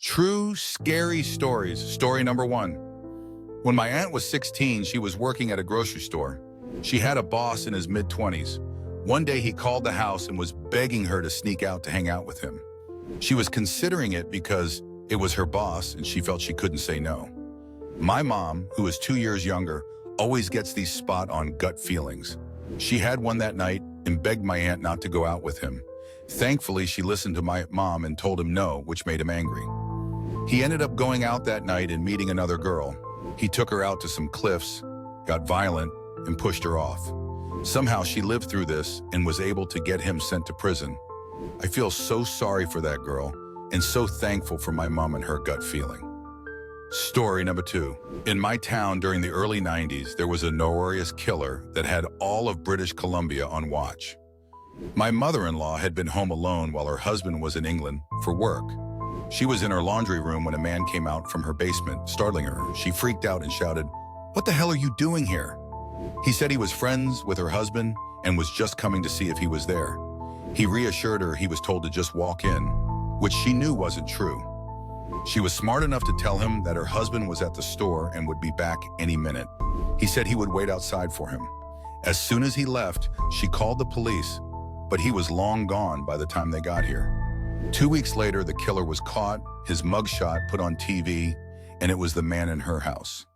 True scary stories. Story number one. When my aunt was 16, she was working at a grocery store. She had a boss in his mid-20s. One day he called the house and was begging her to sneak out to hang out with him. She was considering it because it was her boss and she felt she couldn't say no. My mom, who is 2 years younger, always gets these spot-on gut feelings. She had one that night and begged my aunt not to go out with him. Thankfully, she listened to my mom and told him no, which made him angry. He ended up going out that night and meeting another girl. He took her out to some cliffs, got violent, and pushed her off. Somehow she lived through this and was able to get him sent to prison. I feel so sorry for that girl and so thankful for my mom and her gut feeling. Story number two. In my town during the early 90s, there was a notorious killer that had all of British Columbia on watch. My mother-in-law had been home alone while her husband was in England for work. She was in her laundry room when a man came out from her basement, startling her. She freaked out and shouted, "What the hell are you doing here?" He said he was friends with her husband and was just coming to see if he was there. He reassured her he was told to just walk in, which she knew wasn't true. She was smart enough to tell him that her husband was at the store and would be back any minute. He said he would wait outside for him. As soon as he left, she called the police, but he was long gone by the time they got here. 2 weeks later, the killer was caught, his mugshot put on TV, and it was the man in her house.